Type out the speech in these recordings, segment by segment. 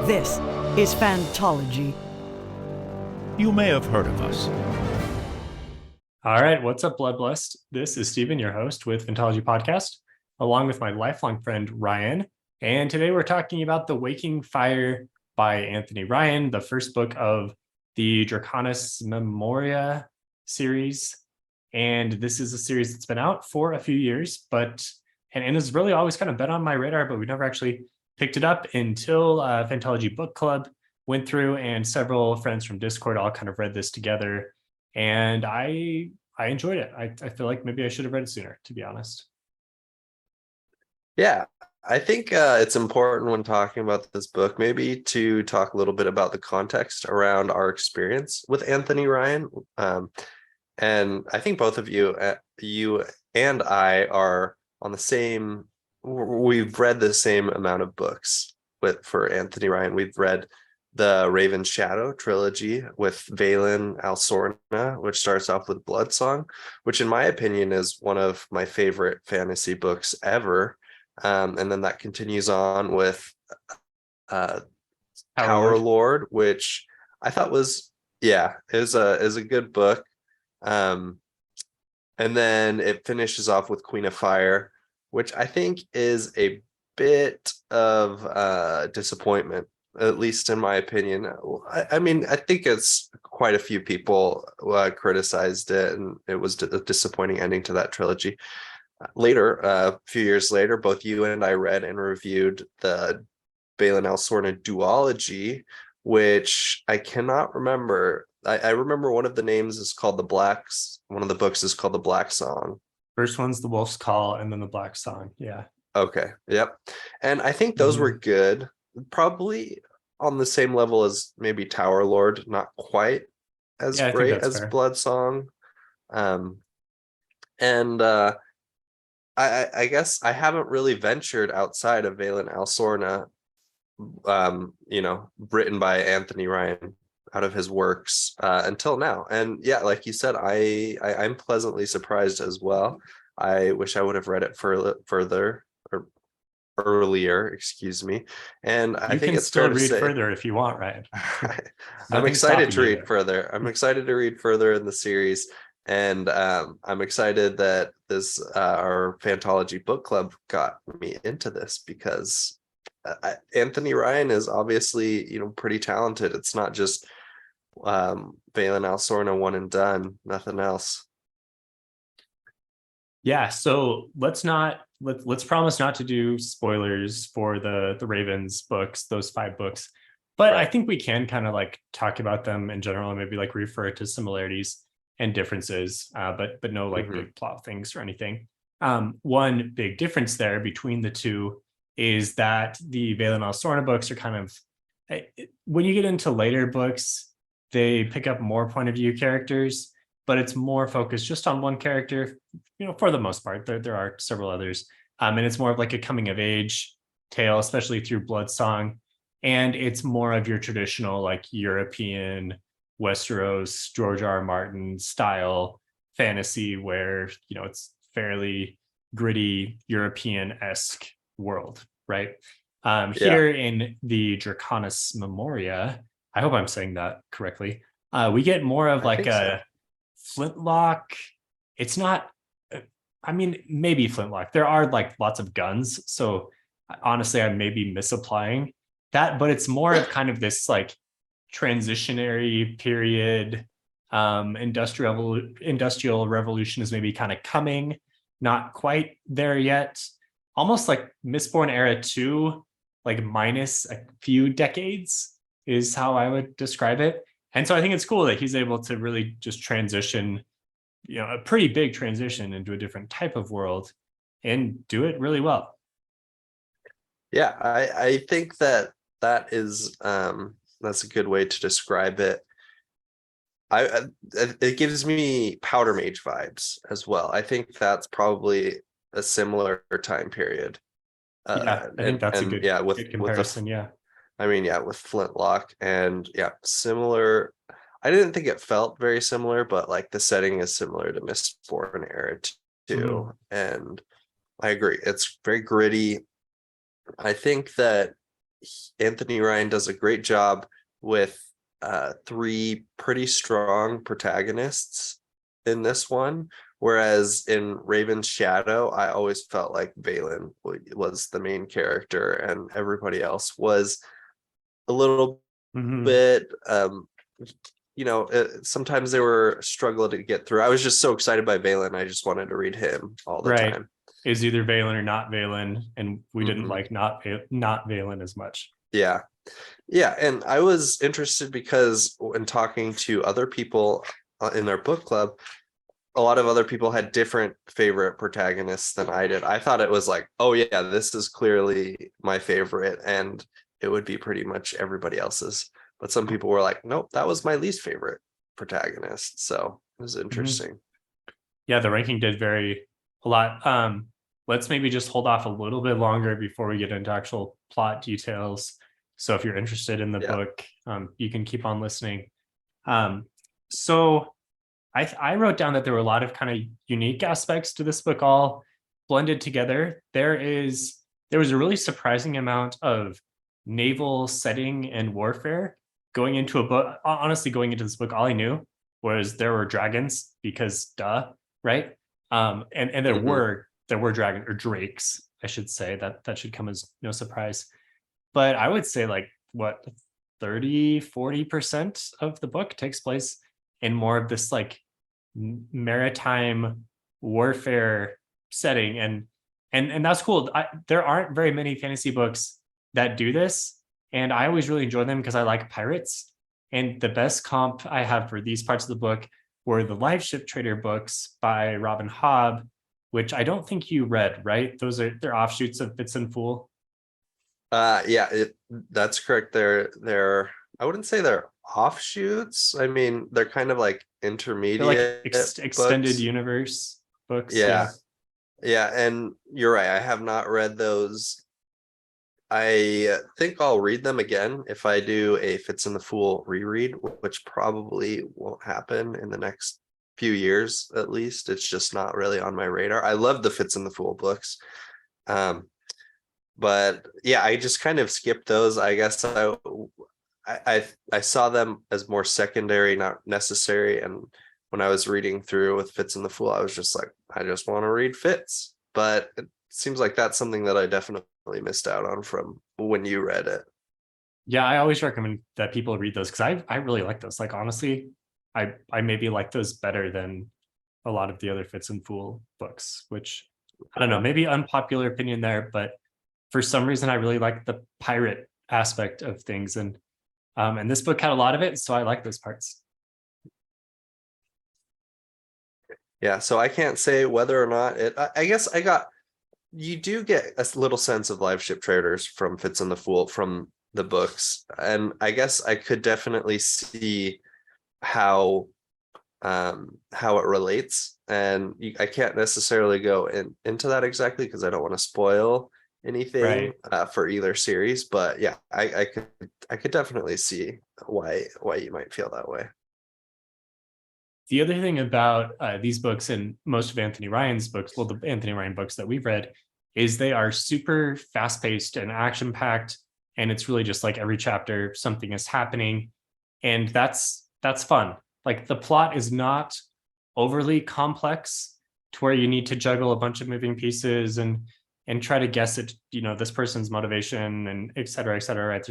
This is Fantology. You may have heard of us. All right, what's up, Bloodlust? This is Steven, your host with Fantology Podcast, along with my lifelong friend, Ryan. And today we're talking about The Waking Fire by Anthony Ryan, the first book of the Draconis Memoria series. And this is a series that's been out for a few years, and has really always kind of been on my radar, but we never actually picked it up until Fantology Book Club went through, and several friends from Discord all kind of read this together. And I enjoyed it. I feel like maybe I should have read it sooner, to be honest. Yeah, I think it's important when talking about this book, maybe to talk a little bit about the context around our experience with Anthony Ryan. And I think both of you and I are on the same, we've read the same amount of books for Anthony Ryan. We've read the Raven's Shadow trilogy with Valen Alsorna, which starts off with Blood Song, which in my opinion is one of my favorite fantasy books ever. And then that continues on with Power Lord, which I thought is a good book. And then it finishes off with Queen of Fire, which I think is a bit of disappointment, at least in my opinion. I mean, I think it's quite a few people criticized it, and it was a disappointing ending to that trilogy. Later, a few years later, both you and I read and reviewed the Valen Alsorna duology, which I cannot remember. I remember one of the names is called one of the books is called The Black Song. First one's The Wolf's Call, and then The Black Song. Yeah. Okay. Yep. And I think those were good. Probably on the same level as maybe Tower Lord, not quite as great as fair. Blood Song. I guess I haven't really ventured outside of Valen Alsorna, written by Anthony Ryan, out of his works until now. And yeah, like you said, I'm pleasantly surprised as well. I wish I would have read it earlier, excuse me. And I think it's still read further if you want, right? I'm excited to read further. I'm excited to read further in the series. And I'm excited that this our Fantology Book Club got me into this, because Anthony Ryan is obviously, pretty talented. It's not just Valen Alsorna one and done, nothing else. Yeah, so let's promise not to do spoilers for the Ravens books, those 5 books. But right. I think we can kind of like talk about them in general and maybe like refer to similarities and differences, but no like big plot things or anything. One big difference there between the two is that the Valen Alsorna books are kind of, when you get into later books, they pick up more point of view characters, but it's more focused just on one character, for the most part. There are several others. And it's more of like a coming of age tale, especially through Blood Song. And it's more of your traditional like European Westeros, George R. R. Martin style fantasy, where, it's fairly gritty European-esque world, right? Here in the Draconis Memoria, I hope I'm saying that correctly, we get more of like a flintlock. It's not, maybe flintlock. There are like lots of guns, so honestly, I may be misapplying that, but it's more of kind of this like transitionary period. Industrial revolution is maybe kind of coming, not quite there yet. Almost like Mistborn era 2, like minus a few decades is how I would describe it. And so I think it's cool that he's able to really just transition, a pretty big transition into a different type of world and do it really well. Yeah, I think that is that's a good way to describe it. It gives me Powder Mage vibes as well. I think that's probably a similar time period. I think that's a good comparison. With Flintlock and similar. I didn't think it felt very similar, but like the setting is similar to Mistborn era too. And I agree, it's very gritty. I think that Anthony Ryan does a great job with three pretty strong protagonists in this one. Whereas in Raven's Shadow, I always felt like Valen was the main character and everybody else was a little bit, sometimes they were struggling to get through. I was just so excited by Valen. I just wanted to read him all the Right. time. Is either Valen or not Valen, and we didn't Mhm. like not Valen as much. Yeah. Yeah. And I was interested because when talking to other people in their book club, a lot of other people had different favorite protagonists than I did. I thought it was like, oh yeah, this is clearly my favorite, and it would be pretty much everybody else's. But some people were like, nope, that was my least favorite protagonist. So it was interesting. Yeah, the ranking did vary a lot. Let's maybe just hold off a little bit longer before we get into actual plot details. So if you're interested in the book, you can keep on listening. So I wrote down that there were a lot of kind of unique aspects to this book all blended together. There was a really surprising amount of naval setting and warfare going into a book. Honestly, going into this book, all I knew was there were dragons because duh, right? And there were dragon or drakes, I should say. That should come as no surprise. But I would say like what 30-40% of the book takes place in more of this like maritime warfare setting, and that's cool. There aren't very many fantasy books that do this, and I always really enjoy them because I like pirates. And the best comp I have for these parts of the book were the Live Ship Trader books by Robin Hobb, which I don't think you read, right? They're offshoots of Fitz and Fool. That's correct. They're I wouldn't say they're offshoots. I mean, they're kind of like intermediate, They're like extended universe books. Yeah, and you're right. I have not read those. I think I'll read them again if I do a Fitz and the Fool reread, which probably won't happen in the next few years, at least. It's just not really on my radar. I love the Fitz and the Fool books. But yeah, I just kind of skipped those. I guess I saw them as more secondary, not necessary. And when I was reading through with Fitz and the Fool, I was just like, I just want to read Fitz. But it seems like that's something that I definitely missed out on from when you read it. Yeah, I always recommend that people read those because I really like those. Like honestly, I maybe like those better than a lot of the other Fitz and Fool books, which I don't know, maybe unpopular opinion there, but for some reason I really like the pirate aspect of things, and this book had a lot of it, so I like those parts. Yeah, so I can't say whether or not I guess you do get a little sense of Live Ship Traders from Fitz and the Fool from the books, and I guess I could definitely see how it relates, and I can't necessarily go into that exactly because I don't want to spoil anything for either series, but yeah, I could definitely see why you might feel that way. The other thing about these books and most of Anthony Ryan's books, well, the Anthony Ryan books that we've read, is they are super fast-paced and action-packed, and it's really just like every chapter something is happening, and that's fun. Like the plot is not overly complex to where you need to juggle a bunch of moving pieces and try to guess it, this person's motivation and et cetera, right?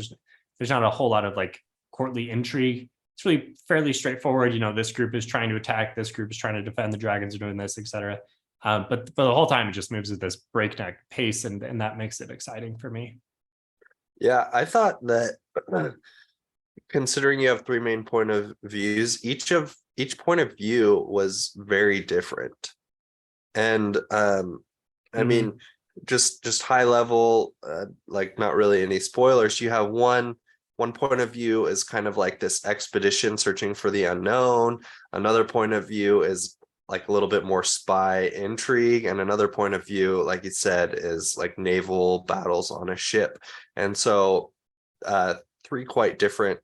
There's not a whole lot of like courtly intrigue. It's really fairly straightforward. This group is trying to attack, this group is trying to defend, the dragons are doing this, etc. But the whole time it just moves at this breakneck pace, and that makes it exciting for me. Yeah, I thought that considering you have three main point of views, each point of view was very different. And I mean, just high level, like not really any spoilers. You have one point of view is kind of like this expedition searching for the unknown. Another point of view is like a little bit more spy intrigue, and another point of view, like you said, is like naval battles on a ship. And so three quite different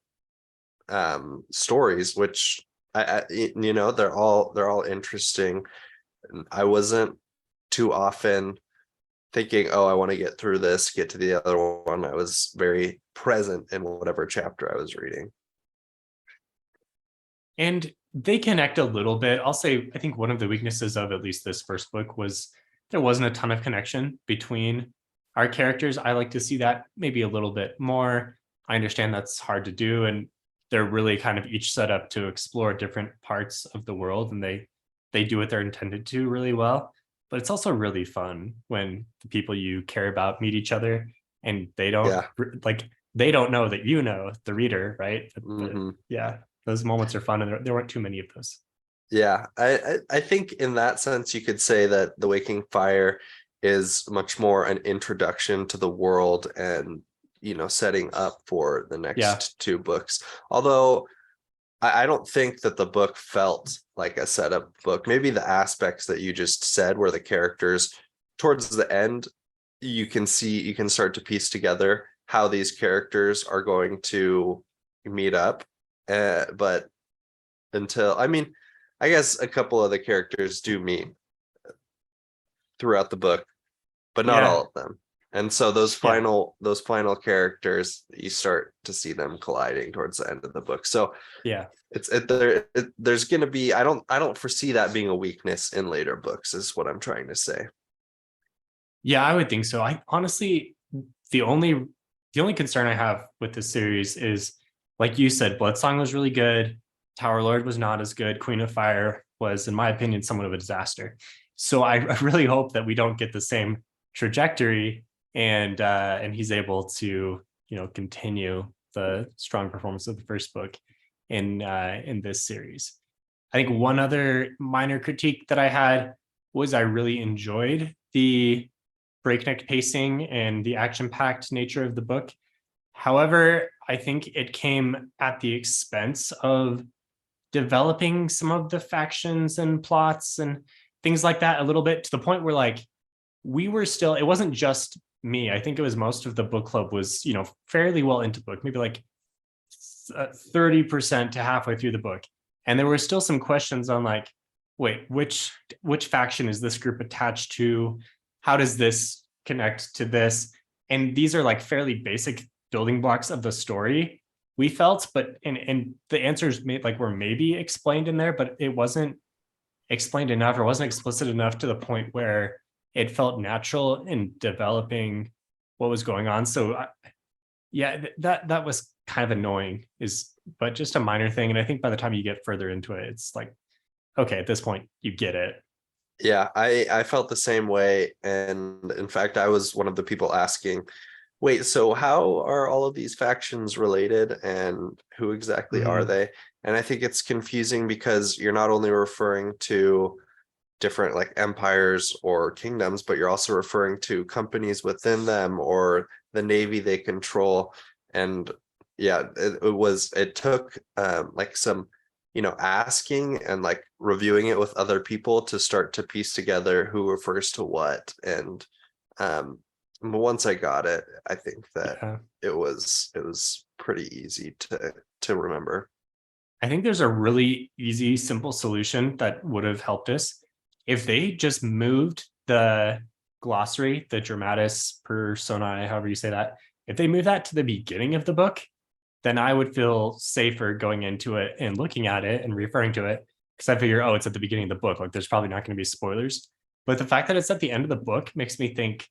stories, which they're all interesting. I wasn't too often thinking, oh, I want to get through this, get to the other one. I was very present in whatever chapter I was reading. And they connect a little bit. I'll say, I think one of the weaknesses of at least this first book was there wasn't a ton of connection between our characters. I like to see that maybe a little bit more. I understand that's hard to do, and they're really kind of each set up to explore different parts of the world, and they do what they're intended to really well. But it's also really fun when the people you care about meet each other and they don't Yeah. like they don't know that you know, the reader, right? Mhm. Yeah, those moments are fun, and there weren't too many of those. Yeah, I think in that sense you could say that The Waking Fire is much more an introduction to the world and, you know, setting up for the next Yeah. two books. Although I don't think that the book felt like a setup book. Maybe the aspects that you just said, where the characters towards the end, you can start to piece together how these characters are going to meet up. But until, I mean, I guess a couple of the characters do meet throughout the book, but not Yeah. all of them. And so those Yeah. final characters, you start to see them colliding towards the end of the book. So Yeah. there's going to be, I don't foresee that being a weakness in later books, is what I'm trying to say. Yeah, I would think so. I honestly, the only concern I have with this series is, like you said, Bloodsong was really good. Tower Lord was not as good. Queen of Fire was, in my opinion, somewhat of a disaster. So I really hope that we don't get the same trajectory, and he's able to, you know, continue the strong performance of the first book in this series. I think one other minor critique that I had was I really enjoyed the breakneck pacing and the action-packed nature of the book. However, I think it came at the expense of developing some of the factions and plots and things like that a little bit, to the point where, like, we were still, it wasn't just me. I think it was most of the book club was, you know, fairly well into book, maybe like 30% to halfway through the book. And there were still some questions on, like, wait, which faction is this group attached to? How does this connect to this? And these are like fairly basic building blocks of the story, we felt, but and the answers were maybe explained in there, but it wasn't explained enough, or wasn't explicit enough to the point where it felt natural in developing what was going on. So yeah, that was kind of annoying, but just a minor thing. And I think by the time you get further into it, it's like, okay, at this point you get it. Yeah, I felt the same way. And in fact, I was one of the people asking, wait, so how are all of these factions related and who exactly are they? And I think it's confusing because you're not only referring to different like empires or kingdoms, but you're also referring to companies within them or the navy they control. And yeah, it took like some, you know, asking and like reviewing it with other people to start to piece together who refers to what. And but once I got it, I think that it was pretty easy to remember. I think there's a really easy, simple solution that would have helped us if they just moved the glossary, the dramatis personae, however you say that. If they move that to the beginning of the book, then I would feel safer going into it and looking at it and referring to it, because I figure, oh, it's at the beginning of the book. Like, there's probably not going to be spoilers. But the fact that it's at the end of the book makes me think,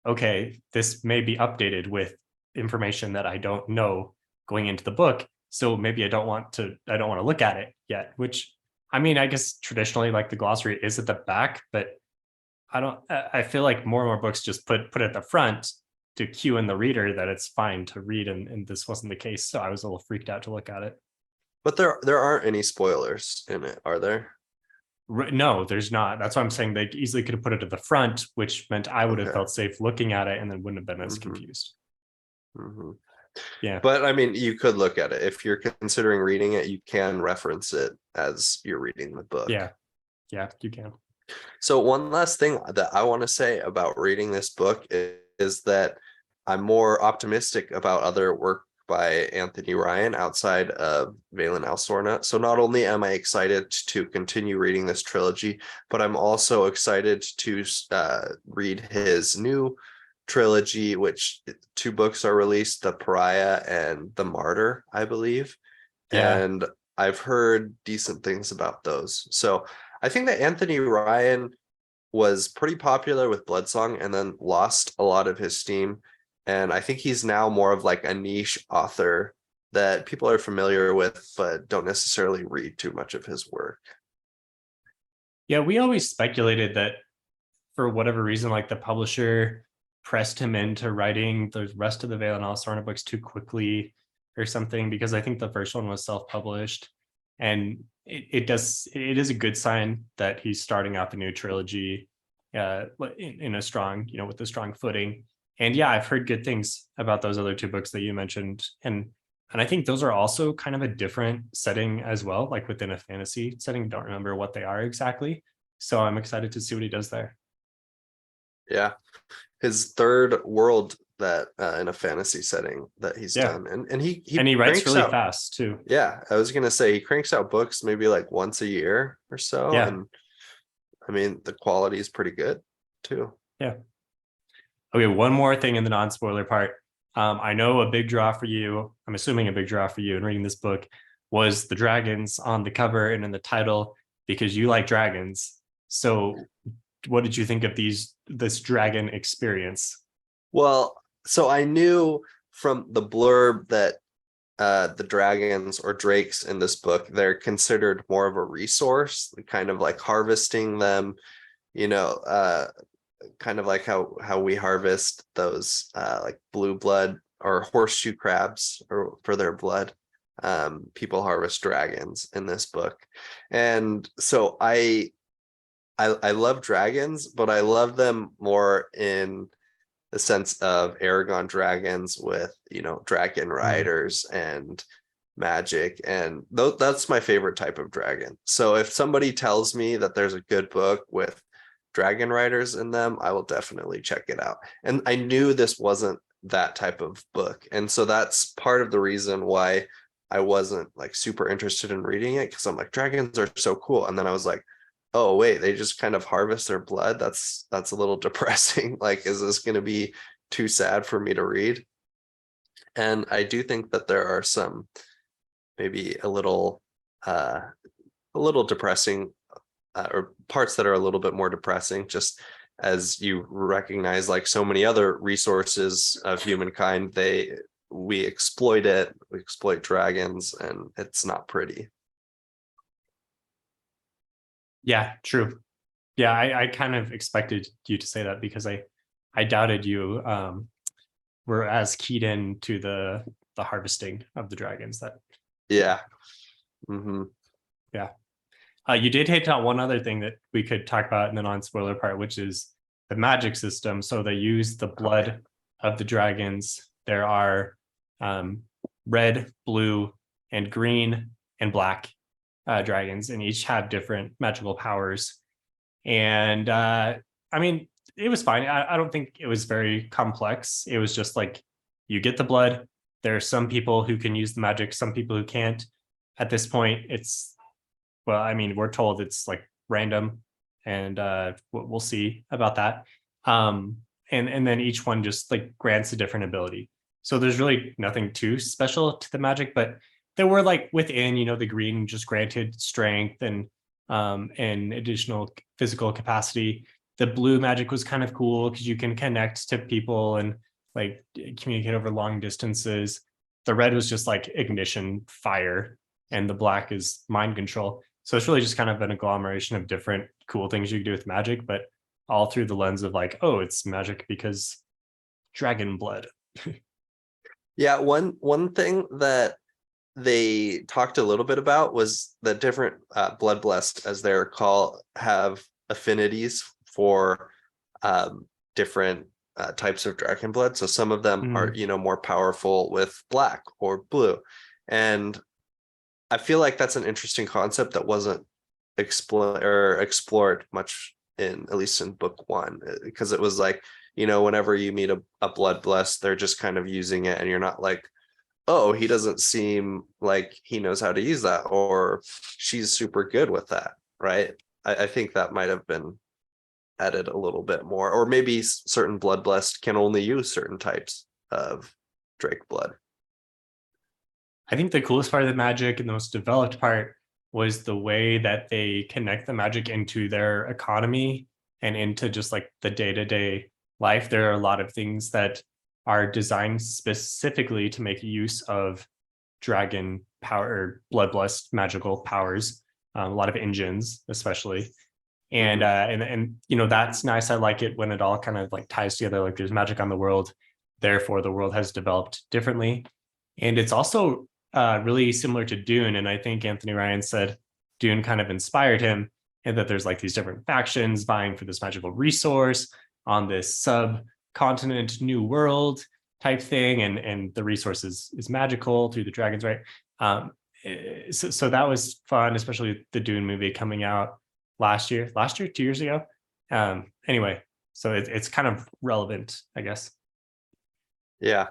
okay, this may be updated with information that I don't know going into the book. So maybe I don't want to look at it yet, which, I mean, I guess traditionally, like, the glossary is at the back, but I feel like more and more books just put it at the front to cue in the reader that it's fine to read, and this wasn't the case. So I was a little freaked out to look at it. But there aren't any spoilers in it, are there? No, there's not. That's why I'm saying they easily could have put it at the front, which meant I would have felt safe looking at it and then wouldn't have been as confused. Yeah. But I mean, you could look at it. If you're considering reading it, you can reference it as you're reading the book. Yeah, you can. So one last thing that I want to say about reading this book is that I'm more optimistic about other work by Anthony Ryan outside of Valen Alsorna. So not only am I excited to continue reading this trilogy, but I'm also excited to read his new trilogy, which 2 books are released, The Pariah and The Martyr, I believe. Yeah. And I've heard decent things about those. So I think that Anthony Ryan was pretty popular with Bloodsong and then lost a lot of his steam. And I think he's now more of like a niche author that people are familiar with, but don't necessarily read too much of his work. Yeah, we always speculated that for whatever reason, like the publisher pressed him into writing the rest of the Valen Alsorna books too quickly or something, because I think the first one was self-published. And it is a good sign that he's starting out the new trilogy in a strong, with a strong footing. And yeah, I've heard good things about those other 2 books that you mentioned. And I think those are also kind of a different setting as well, like within a fantasy setting. Don't remember what they are exactly. So I'm excited to see what he does there. Yeah. His third world that in a fantasy setting that he's done. And he writes really out, fast too. Yeah. I was gonna say he cranks out books maybe like once a year or so. Yeah. And I mean the quality is pretty good too. Yeah. Okay, one more thing in the non-spoiler part. I know a big draw for you, I'm assuming a big draw for you in reading this book, was the dragons on the cover and in the title, because you like dragons. So what did you think of this dragon experience? Well, so I knew from the blurb that the dragons or drakes in this book, they're considered more of a resource, kind of like harvesting them, kind of like how we harvest those like blue blood or horseshoe crabs or for their blood. People harvest dragons in this book. And so I love dragons, but I love them more in the sense of Aragon dragons with, dragon riders and magic. And that's my favorite type of dragon. So if somebody tells me that there's a good book with dragon riders in them, I will definitely check it out. And I knew this wasn't that type of book. And so that's part of the reason why I wasn't like super interested in reading it, because I'm like, dragons are so cool. And then I was like, oh wait, they just kind of harvest their blood. That's a little depressing. Like, is this going to be too sad for me to read? And I do think that there are some maybe a little depressing or parts that are a little bit more depressing, just as you recognize, like so many other resources of humankind, we exploit dragons, and it's not pretty. Yeah, true. Yeah, I kind of expected you to say that, because I doubted you were as keyed in to the harvesting of the dragons. That Yeah. Mm-hmm. Yeah. You did hit on one other thing that we could talk about in the non-spoiler part, which is the magic system. So they use the blood of the dragons. There are red, blue, and green and black dragons, and each have different magical powers. And I mean, it was fine. I don't think it was very complex. It was just like, you get the blood. There are some people who can use the magic, some people who can't. At this point, we're told it's like random, and we'll see about that. And then each one just like grants a different ability. So there's really nothing too special to the magic, but there were like within, the green just granted strength and additional physical capacity. The blue magic was kind of cool because you can connect to people and like communicate over long distances. The red was just like ignition, fire, and the black is mind control. So it's really just kind of an agglomeration of different cool things you can do with magic, but all through the lens of like, oh, it's magic because dragon blood. Yeah, one thing that they talked a little bit about was that different blood blessed, as they're called, have affinities for different types of dragon blood. So some of them are, more powerful with black or blue. And I feel like that's an interesting concept that wasn't explored much at least in book 1, because it was like, whenever you meet a blood blessed, they're just kind of using it, and you're not like, oh, he doesn't seem like he knows how to use that, or she's super good with that, right? I think that might have been added a little bit more, or maybe certain blood blessed can only use certain types of Drake blood. I think the coolest part of the magic and the most developed part was the way that they connect the magic into their economy and into just like the day-to-day life. There are a lot of things that are designed specifically to make use of dragon power, blood blessed magical powers. A lot of engines, especially, and you know, that's nice. I like it when it all kind of like ties together. Like there's magic on the world, therefore the world has developed differently, and it's also really similar to Dune. And I think Anthony Ryan said Dune kind of inspired him, and that there's like these different factions vying for this magical resource on this subcontinent, new world type thing, and the resource is magical through the dragons, right? So that was fun, especially the Dune movie coming out last year, 2 years ago. Anyway, so it's kind of relevant, I guess. Yeah,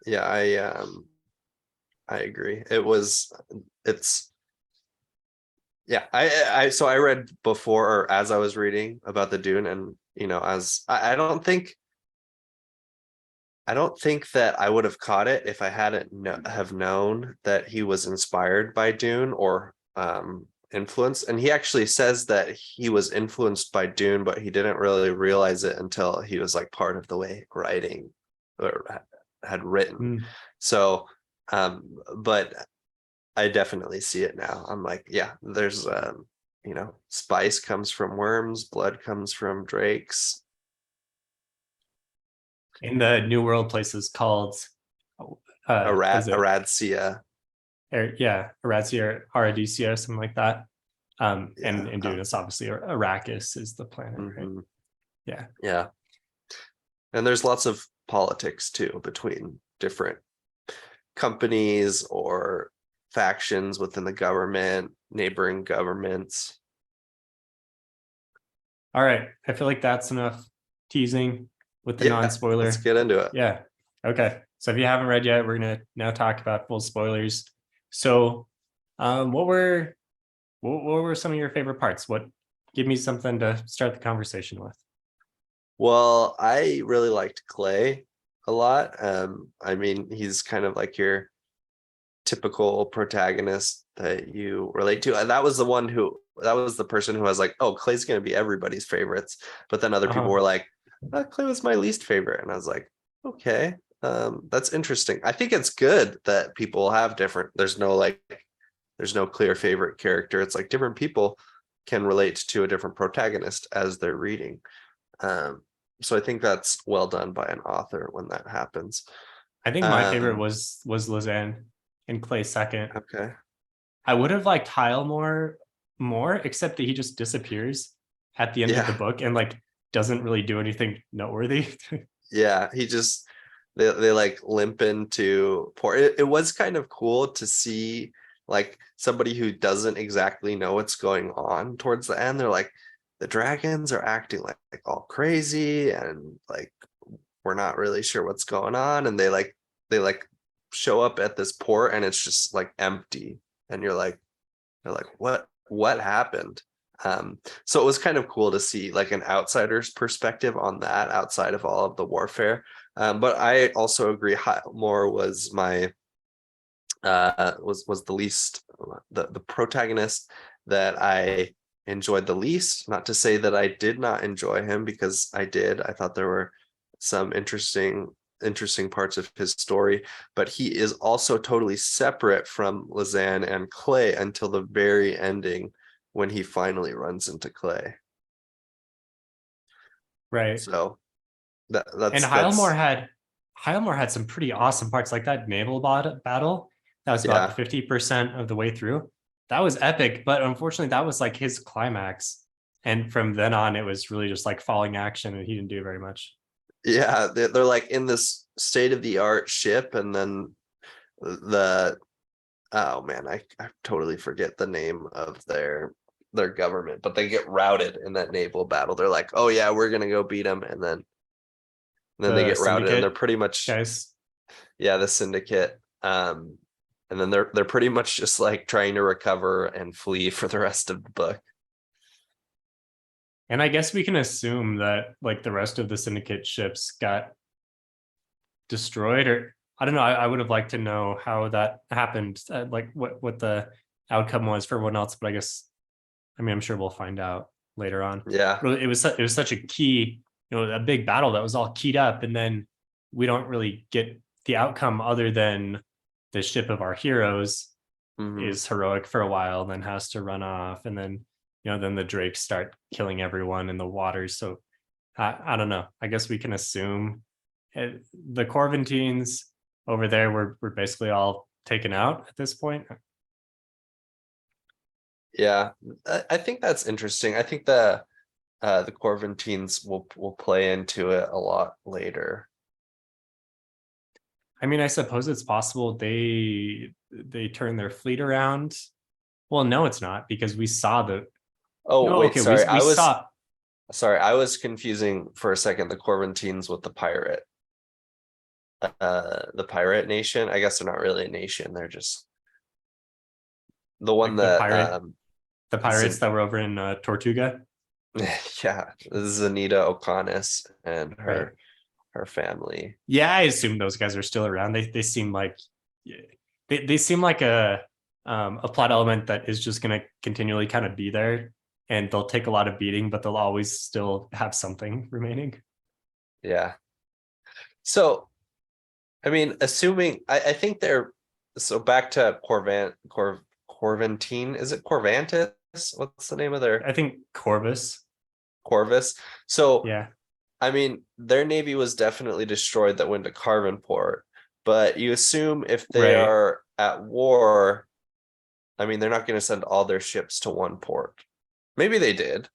I agree. It's yeah. So I read before, or as I was reading about the Dune, and you know, as I don't think that I would have caught it if I hadn't have known that he was inspired by Dune, or influenced. And he actually says that he was influenced by Dune, but he didn't really realize it until he was like part of the way writing, or had written. So but I definitely see it now. I'm like, yeah, there's you know, spice comes from worms, blood comes from drakes. In the New World places called Aradsia. Aradsia or Aradesia, something like that. And in Dune, it's obviously Arrakis is the planet, right? Yeah. And there's lots of politics too between different companies or factions within the government, neighboring governments. All right, I feel like that's enough teasing with the non-spoiler. Let's get into it. Yeah. Okay. So if you haven't read yet, we're gonna now talk about full spoilers. So, what were some of your favorite parts? Give me something to start the conversation with. Well, I really liked Clay a lot. I mean, he's kind of like your typical protagonist that you relate to. And that was the person who was like, oh, Clay's going to be everybody's favorites. But then other people were like, Clay was my least favorite. And I was like, okay, that's interesting. I think it's good that people have different, there's no clear favorite character. It's like different people can relate to a different protagonist as they're reading. So I think that's well done by an author when that happens. I think my favorite was Lizanne and Clay second. Okay. I would have liked Hyle more, except that he just disappears at the end of the book and like doesn't really do anything noteworthy. Yeah, he just they like limp into port. It was kind of cool to see like somebody who doesn't exactly know what's going on towards the end. They're like, the dragons are acting like all crazy, and like we're not really sure what's going on, and they show up at this port and it's just like empty, and you're like what happened? So it was kind of cool to see like an outsider's perspective on that outside of all of the warfare. But I also agree Highmore was my was the least, the protagonist that I enjoyed the least. Not to say that I did not enjoy him, because I did. I thought there were some interesting parts of his story, but he is also totally separate from Lizanne and Clay until the very ending, when he finally runs into Clay. Right. So that's and Highmore had some pretty awesome parts, like that naval battle. That was about 50% of the way through. That was epic, but unfortunately that was like his climax. And from then on, it was really just like falling action, and he didn't do very much. Yeah, they're like in this state-of-the-art ship, and then oh man, I totally forget the name of their government, but they get routed in that naval battle. They're like, oh yeah, we're gonna go beat them, and then they get routed, and they're pretty much guys. Yeah, the syndicate. And then they're pretty much just like trying to recover and flee for the rest of the book. And I guess we can assume that like the rest of the syndicate ships got destroyed, or I don't know. I would have liked to know how that happened, like what the outcome was for everyone else. But I guess, I mean, I'm sure we'll find out later on. Yeah. But it was such a key, a big battle that was all keyed up, and then we don't really get the outcome other than the ship of our heroes is heroic for a while, then has to run off, and then then the drakes start killing everyone in the waters. So I don't know. I guess we can assume the Corventines over there were basically all taken out at this point. Yeah, I think that's interesting. I think the Corventines will play into it a lot later. I mean, I suppose it's possible they turn their fleet around. Well, no, it's not, because we saw the. Oh, No, wait, okay, sorry. we saw. Sorry, I was confusing for a second the Corventines with the pirate. The pirate nation. I guess they're not really a nation. They're just the one like that the pirates that were over in Tortuga. yeah, this is Anita O'Connis and Right. her family. Yeah, I assume those guys are still around. They seem like they seem like a plot element that is just going to continually kind of be there, and they'll take a lot of beating, but they'll always still have something remaining. Yeah. So, I mean, assuming I think they're so back to Corventine. Is it Corvantis? What's the name of their I think Corvus. Corvus? So Yeah. I mean, their navy was definitely destroyed that went to Carvenport, but you assume if they Right. are at war, I mean, they're not going to send all their ships to one port. Maybe they did.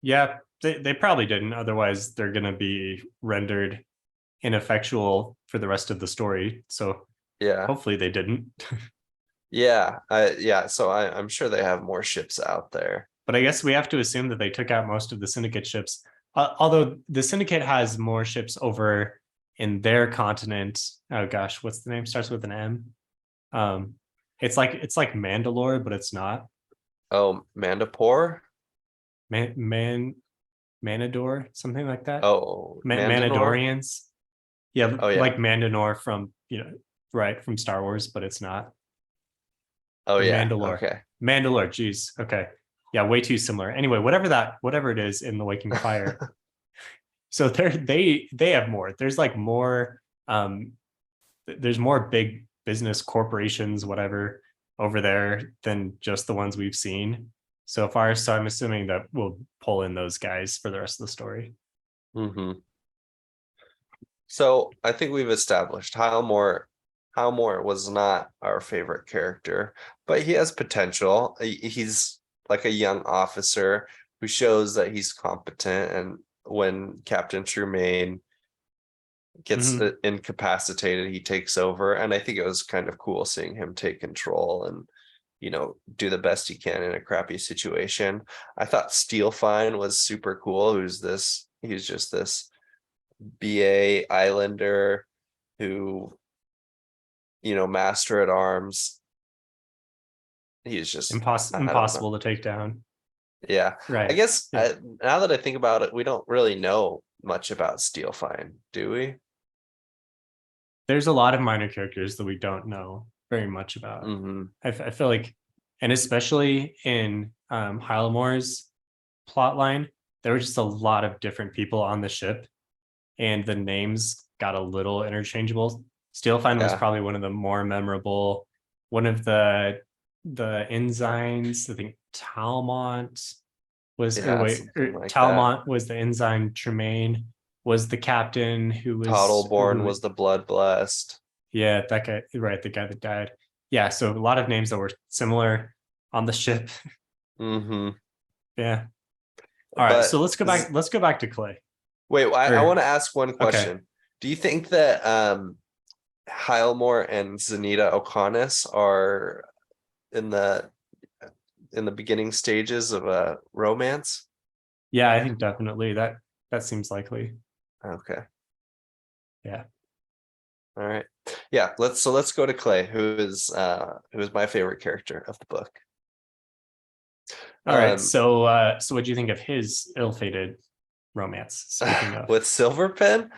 Yeah, they probably didn't. Otherwise, they're going to be rendered ineffectual for the rest of the story. So Yeah. hopefully they didn't. Yeah. So I'm sure they have more ships out there. But I guess we have to assume that they took out most of the syndicate ships. Although the syndicate has more ships over in their continent. Oh gosh, what's the name? Starts with an M. It's like Mandalore, but it's not. Oh, Mandapore? Manador, something like that. Oh, Mandalore? Manadorians. Yeah, Oh, yeah. like Mandalore from right, from Star Wars, but it's not. Oh, yeah. Mandalore. Okay. Mandalore, geez. Okay. Yeah, way too similar. Anyway, whatever it is in the Waking Fire. So they have more. There's like more there's more big business corporations, whatever, over there than just the ones we've seen so far. So I'm assuming that we'll pull in those guys for the rest of the story. So I think we've established Howmore was not our favorite character, but he has potential. He's like a young officer who shows that he's competent, and when Captain Tremaine gets incapacitated, he takes over, and I think it was kind of cool seeing him take control and do the best he can in a crappy situation. I thought Steelfine was super cool. He's just this BA Islander who master at arms. He's just impossible to take down. Yeah, right. I guess yeah. Now that I think about it, we don't really know much about Steelfine, do we? There's a lot of minor characters that we don't know very much about. I feel like, and especially in Hylamore's plotline, there were just a lot of different people on the ship, and the names got a little interchangeable. Steelfine was probably one of the more memorable. One of the ensigns, I think Talmont was Talmont was the ensign. Tremaine was the captain who was Toddleborn was the blood blessed. Yeah, that guy, right? The guy that died. Yeah, so a lot of names that were similar on the ship. Yeah. All right, so let's go back. Let's go back to Clay. Wait, I want to ask one question. Okay. Do you think that Hylmore and Zanita O'Connis are in the beginning stages of a romance? Yeah, I think definitely that seems likely. Okay. Yeah. All right. Yeah, let's go to Clay, who is my favorite character of the book. All right. Um, So what do you think of his ill-fated romance? Speaking of, with Silverpen,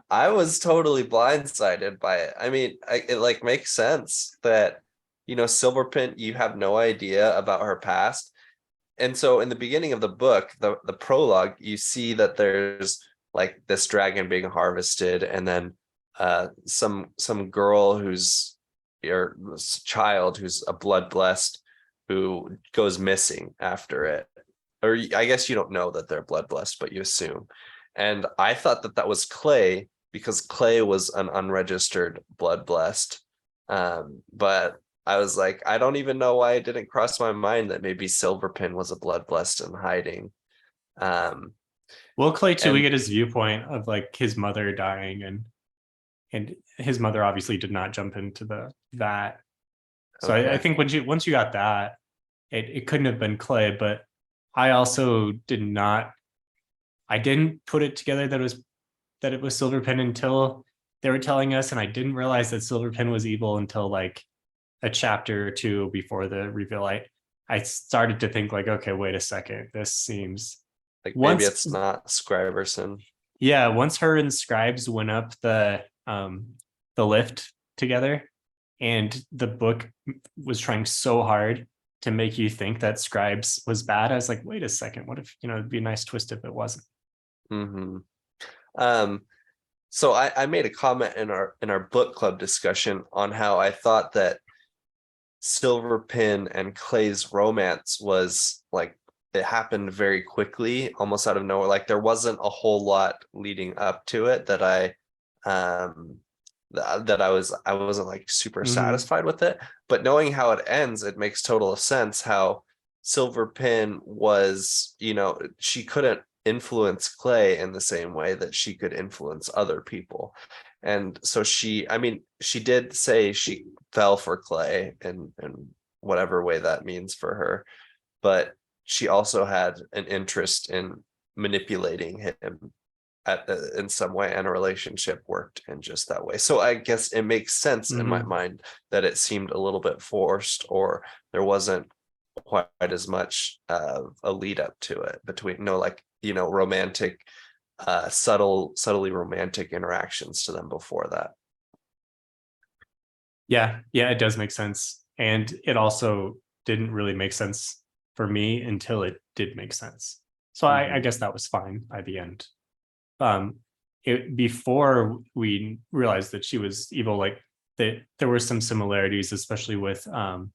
I was totally blindsided by it. I mean, it like makes sense that Silverpen, you have no idea about her past. And so in the beginning of the book, the prologue, you see that there's like this dragon being harvested, and then some girl who's or child who's a blood blessed who goes missing after it. Or I guess you don't know that they're blood blessed, but you assume. And I thought that that was Clay because Clay was an unregistered blood blessed. But I was like, I don't even know why it didn't cross my mind that maybe Silverpin was a blood blessed and hiding. well, Clay too, and we get his viewpoint of like his mother dying, and his mother obviously did not jump into that. So I okay. think once you got that, it couldn't have been Clay, but I also I didn't put it together that it was Silverpen until they were telling us, and I didn't realize that Silverpen was evil until like a chapter or two before the reveal. I started to think like, okay, wait a second, this seems Like once maybe it's not Scriberson. yeah, once her and Scribes went up the lift together, and the book was trying so hard to make you think that Scribes was bad. I was like, wait a second, what if, it'd be a nice twist if it wasn't. Mm-hmm. So I made a comment in our book club discussion on how I thought that Silverpin and Clay's romance was like it happened very quickly, almost out of nowhere. Like there wasn't a whole lot leading up to it that I I wasn't like super satisfied with it. But knowing how it ends, it makes total sense how Silverpin was, she couldn't influence Clay in the same way that she could influence other people. And so she did say she fell for Clay in whatever way that means for her, but she also had an interest in manipulating him in some way, and a relationship worked in just that way. So I guess it makes sense in my mind that it seemed a little bit forced, or there wasn't quite as much of a lead up to it between romantic subtly romantic interactions to them before that. Yeah, it does make sense. And it also didn't really make sense for me until it did make sense. So I guess that was fine by the end. Before we realized that she was evil, like that there were some similarities, especially with the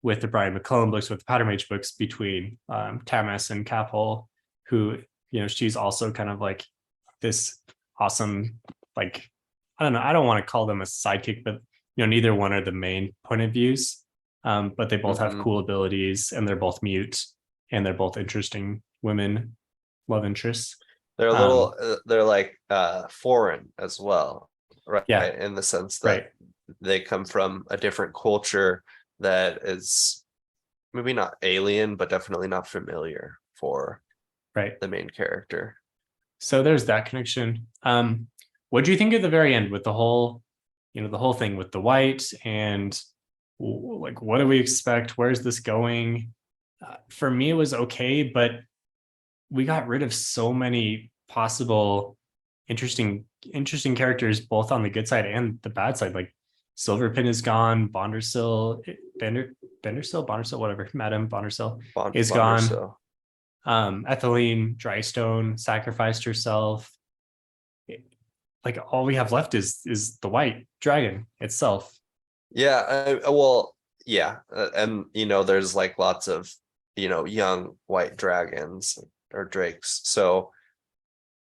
Brian McClellan books, with the Powder Mage books, between Tamas and Caphol, who, she's also kind of like this awesome, like, I don't know, I don't want to call them a sidekick, but neither one are the main point of views. But they both have cool abilities, and they're both mute, and they're both interesting women love interests. They're a little they're like foreign as well, right? Yeah, In the sense that they come from a different culture that is maybe not alien, but definitely not familiar for the main character. So there's that connection. What do you think at the very end with the whole thing with the Wight, and like, what do we expect? Where's this going? For me, it was okay, but we got rid of so many possible interesting characters, both on the good side and the bad side. Like Silverpin is gone, Bondersill, whatever, Madame Bondersill is gone. Etheline Drystone sacrificed herself. Like all we have left is the Wight dragon itself. Yeah, and there's like lots of young white dragons or drakes. So,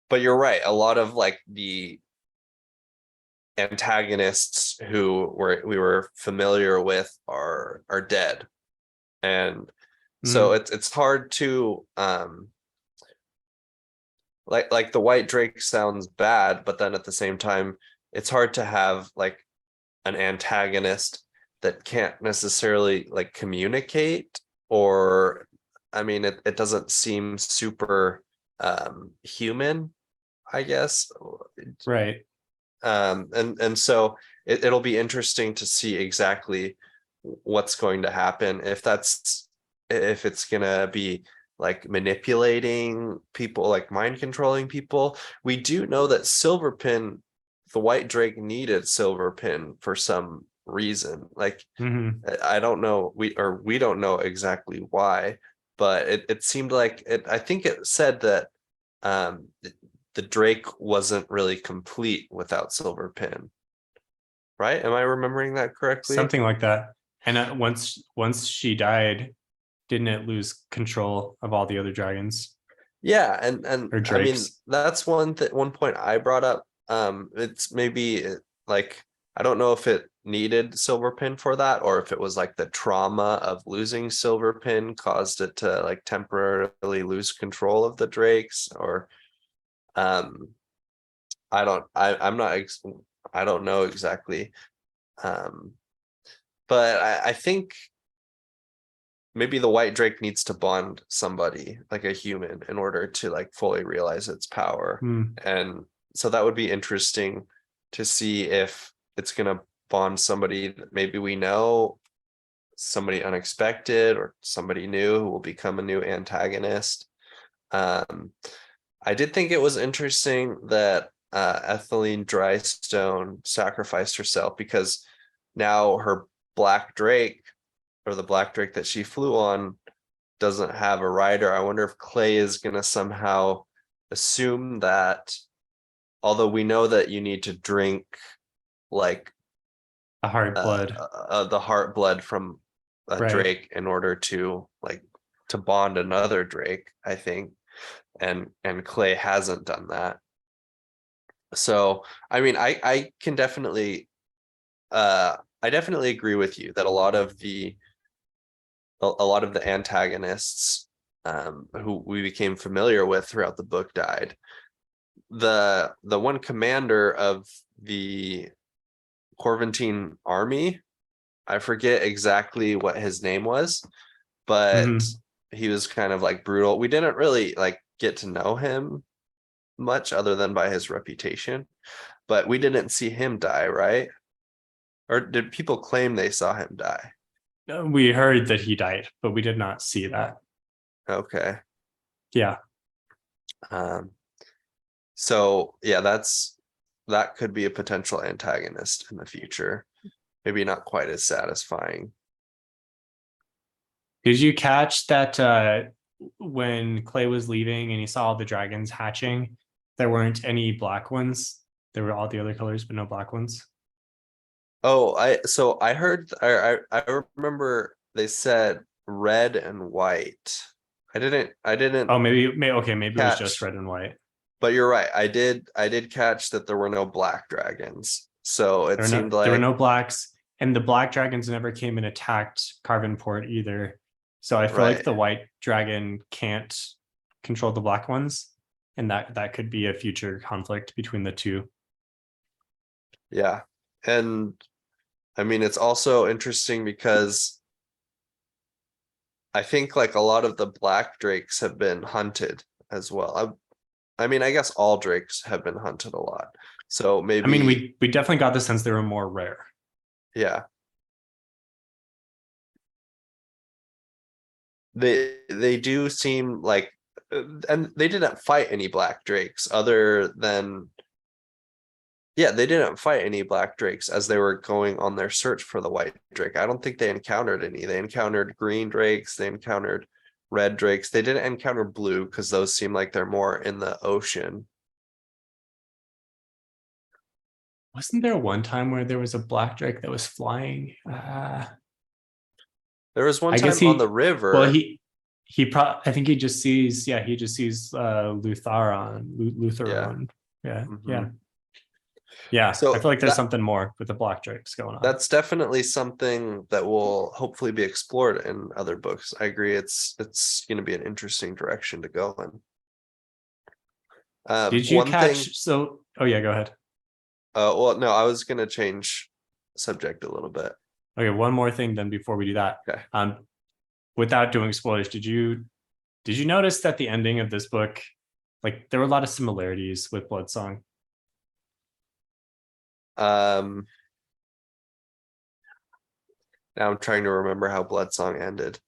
but you're right, a lot of like the antagonists who we were familiar with are dead, and so it's hard to like the white drake sounds bad, but then at the same time it's hard to have like an antagonist that can't necessarily like communicate, or it doesn't seem super human, I guess. Right. And so it'll be interesting to see exactly what's going to happen, if it's gonna be like manipulating people, like mind controlling people. We do know that Silverpin, the White Drake, needed Silverpin for some reason. Like, I don't know, we don't know exactly why, but it seemed like it. I think it said that the Drake wasn't really complete without Silverpin. Right? Am I remembering that correctly? Something like that. And once she died, didn't it lose control of all the other dragons? Yeah, and Or I mean, drakes? that's one point I brought up. It's maybe like, I don't know if it needed Silverpin for that, or if it was like the trauma of losing Silverpin caused it to like temporarily lose control of the drakes, or I don't know exactly. But I think maybe the White Drake needs to bond somebody, like a human, in order to like fully realize its power. And so that would be interesting to see if it's gonna bond somebody that maybe we know, somebody unexpected, or somebody new who will become a new antagonist. I did think it was interesting that Ethylene Drystone sacrificed herself, because now her Black Drake, or the Black Drake that she flew on, doesn't have a rider. I wonder if Clay is going to somehow assume that, although we know that you need to drink like A hard blood. the heart blood from a Right. Drake in order to to bond another Drake, I think, and Clay hasn't done that. So I mean, I can definitely I definitely agree with you that a lot of the antagonists who we became familiar with throughout the book died. The one commander of the Corventine army, I forget exactly what his name was, but he was kind of like brutal. We didn't really like get to know him much other than by his reputation, but we didn't see him die, right? Or did people claim they saw him die? We heard that he died, but we did not see that. Okay. Yeah. So yeah, that could be a potential antagonist in the future. Maybe not quite as satisfying. Did you catch that when Clay was leaving and he saw all the dragons hatching, there weren't any black ones? There were all the other colors, but no black ones. Oh, I heard, I remember they said red and white. I didn't Oh, maybe it was catch, just red and white. but you're right. I did catch that there were no black dragons. So it seemed like there were no blacks, and the black dragons never came and attacked Carvenport either. So I feel like the white dragon can't control the black ones, and that could be a future conflict between the two. Yeah. And I mean, it's also interesting because I think like a lot of the black drakes have been hunted as well. I mean, I guess all drakes have been hunted a lot. So maybe, I mean, we definitely got the sense they were more rare. Yeah. They do seem like, and they didn't fight any black drakes other than, yeah, they didn't fight any black drakes as they were going on their search for the white drake. I don't think they encountered any. They encountered green drakes, they encountered red drakes. They didn't encounter blue because those seem like they're more in the ocean. Wasn't there one time where there was a black drake that was flying? There was one time on the river. Well, I think he just sees Lutheron. Yeah. So I feel like there's something more with the black drakes going on. That's definitely something that will hopefully be explored in other books. I agree. It's going to be an interesting direction to go in. Did you catch? Oh yeah, go ahead. Well, no, I was going to change subject a little bit. Okay, one more thing then before we do that. Okay. Without doing spoilers, did you notice that the ending of this book, like there were a lot of similarities with Bloodsong? Now I'm trying to remember how Bloodsong ended.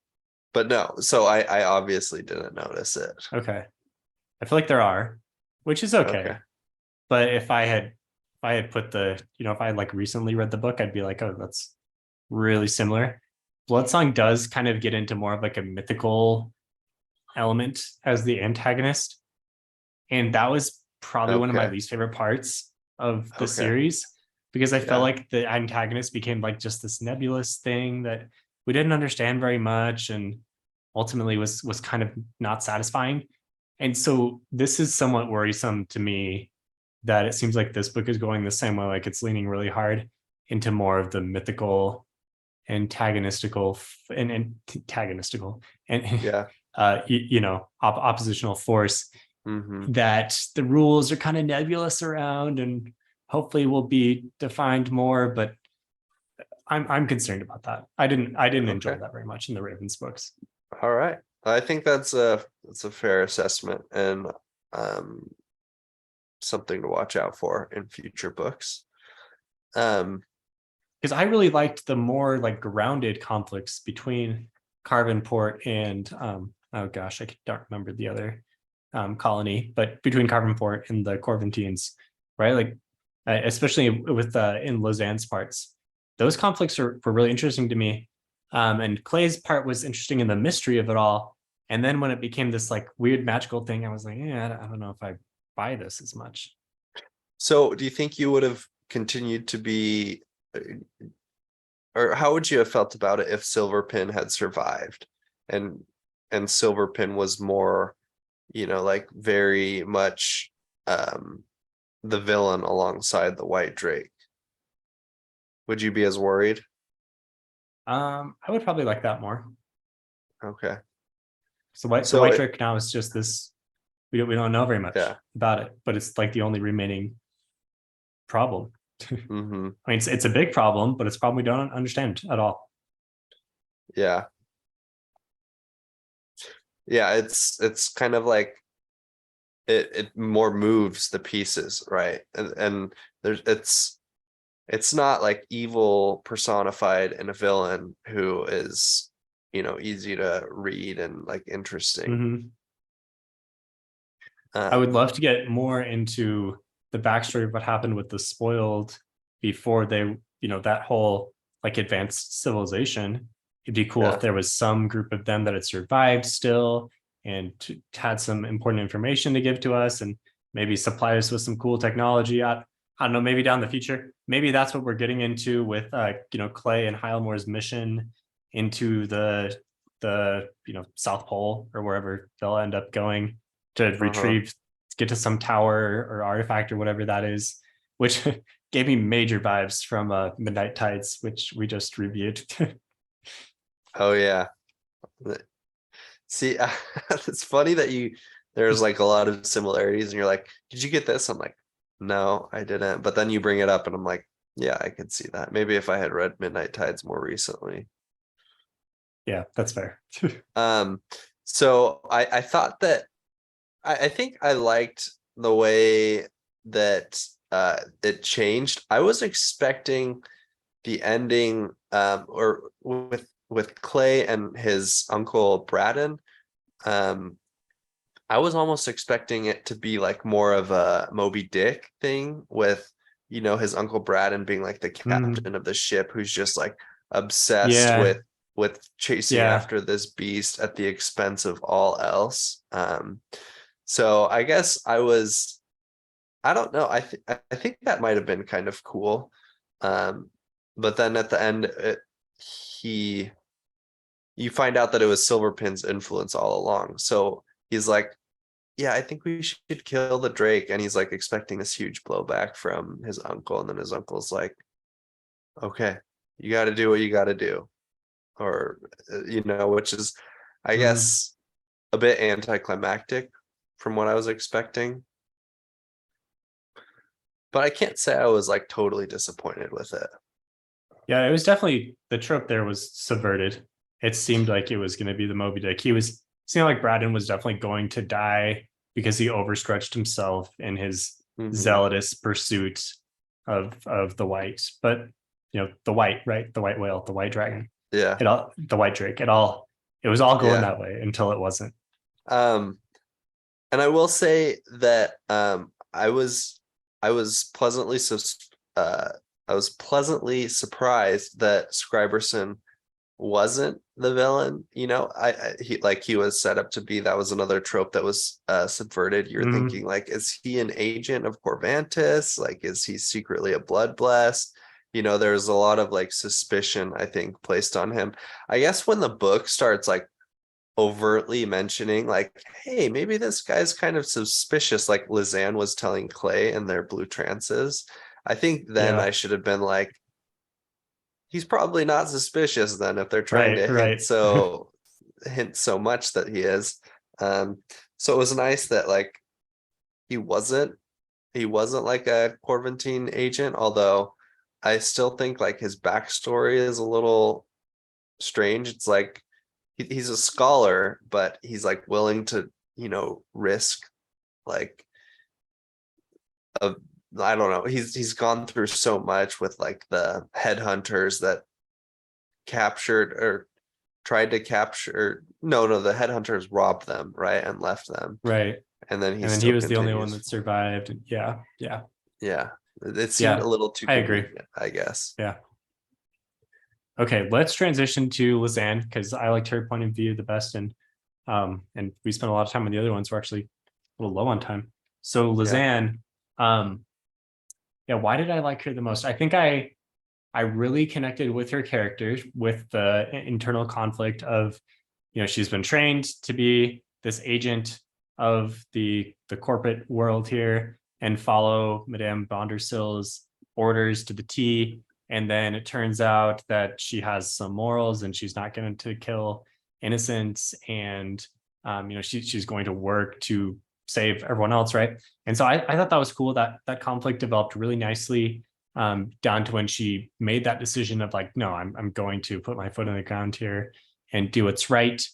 But no, so I obviously didn't notice it. Okay. I feel like there are, which is okay. Okay. But if I had put the, if I had like recently read the book, I'd be like, oh, that's really similar. Bloodsong does kind of get into more of like a mythical element as the antagonist. And that was probably one of my Okay. least favorite parts of the Okay. series, because I felt Yeah. like the antagonist became like just this nebulous thing that we didn't understand very much, and ultimately was kind of not satisfying. And so this is somewhat worrisome to me, that it seems like this book is going the same way, like it's leaning really hard into more of the mythical antagonistical and antagonistical and Yeah. oppositional force, Hmm. that the rules are kind of nebulous around and hopefully will be defined more. But I'm concerned about that. I didn't enjoy Okay. that very much in the Ravens books. All right. I think that's a fair assessment, and um something to watch out for in future books. Because I really liked the more like grounded conflicts between Carvenport and oh gosh, I don't remember the other colony, but between Carvenport and the Corventines, right? Like especially with in Lausanne's parts, those conflicts were really interesting to me. And Clay's part was interesting in the mystery of it all. And then when it became this like weird magical thing, I was like, yeah, I don't know if I buy this as much. So do you think you would have continued to be, or how would you have felt about it if Silverpin had survived, and Silverpin was more, like very much the villain alongside the White Drake? Would you be as worried? I would probably like that more. Okay. So the So White it, Trick now is just this. We don't know very much yeah. about it, but it's like the only remaining problem. Hmm. I mean, it's a big problem, but it's a problem we don't understand at all. Yeah. Yeah, it's kind of like it more moves the pieces, right? And there's it's not like evil personified in a villain who is, easy to read and like interesting. Mhm. I would Um, love to get more into the backstory of what happened with the spoiled before they, that whole like advanced civilization. It'd be cool if yeah. there was some group of them that had survived still and had some important information to give to us, and maybe supply us with some cool technology. I don't know, maybe down the future. Maybe that's what we're getting into with Clay and Hylemore's mission into the South Pole or wherever they'll end up going to Uh-huh. retrieve, get to some tower or artifact or whatever that is, which gave me major vibes from Midnight Tides, which we just reviewed. Oh yeah. See, it's funny that there's like a lot of similarities, and you're like, did you get this? I'm like, no, I didn't. But then you bring it up and I'm like, yeah, I could see that. Maybe if I had read Midnight Tides more recently. Yeah, that's fair. Um, so I thought that I think I liked the way that it changed. I was expecting the ending, or with Clay and his uncle Braden. I was almost expecting it to be like more of a Moby Dick thing with, his uncle Braden being like the Mm, captain of the ship who's just like obsessed yeah, with chasing yeah. after this beast at the expense of all else. So I guess I don't know. I think that might have been kind of cool. Um, but then at the end, he you find out that it was Silverpin's influence all along. So he's like, yeah, I think we should kill the Drake. And he's like expecting this huge blowback from his uncle. And then his uncle's like, okay, you got to do what you got to do. Or, which is, I Mm. guess, a bit anticlimactic from what I was expecting. But I can't say I was like totally disappointed with it. Yeah, it was definitely, the trope there was subverted. It seemed like it was going to be the Moby Dick. Seemed like Braden was definitely going to die because he overstretched himself in his Hmm. zealotous pursuit of the Wight. But the Wight, right? The white whale, the white dragon. Yeah. the Wight Drake, it was all going Yeah. that way until it wasn't. And I will say that I was pleasantly uh I was pleasantly surprised that Scriberson wasn't the villain. He was set up to be. That was another trope that was subverted. You're Mhm. thinking like, is he an agent of Corvantis? Like, is he secretly a blood blessed? There's a lot of like suspicion, I think, placed on him. I guess when the book starts like overtly mentioning like, hey, maybe this guy's kind of suspicious, like Lizanne was telling Clay in their blue trances, I think then Yeah. I should have been like, he's probably not suspicious then if they're trying Right. to Right. hint so much that he is. So it was nice that like he wasn't like a Corvantine agent, although I still think like his backstory is a little strange. It's like he's a scholar, but he's like willing to, risk like a, I don't know. He's gone through so much with like the headhunters that captured or tried to capture. No, the headhunters robbed them, right, and left them, Right. and then And then he was the only one that survived. Yeah. Yeah. Yeah, it seemed Yeah. a little too I agree. convenient, I guess. Yeah. Okay, let's transition to Lizanne because I liked her point of view the best, and we spent a lot of time on the other ones. We're actually a little low on time. So Lizanne, yeah, why did I like her the most? I think I really connected with her character, with the internal conflict of, she's been trained to be this agent of the corporate world here and follow Madame Bondersill's orders to the T. And then it turns out that she has some morals and she's not going to kill innocents. And, she's going to work to save everyone else, right? And so I thought that was cool. That conflict developed really nicely, down to when she made that decision of like, no, I'm going to put my foot in the ground here and do what's right.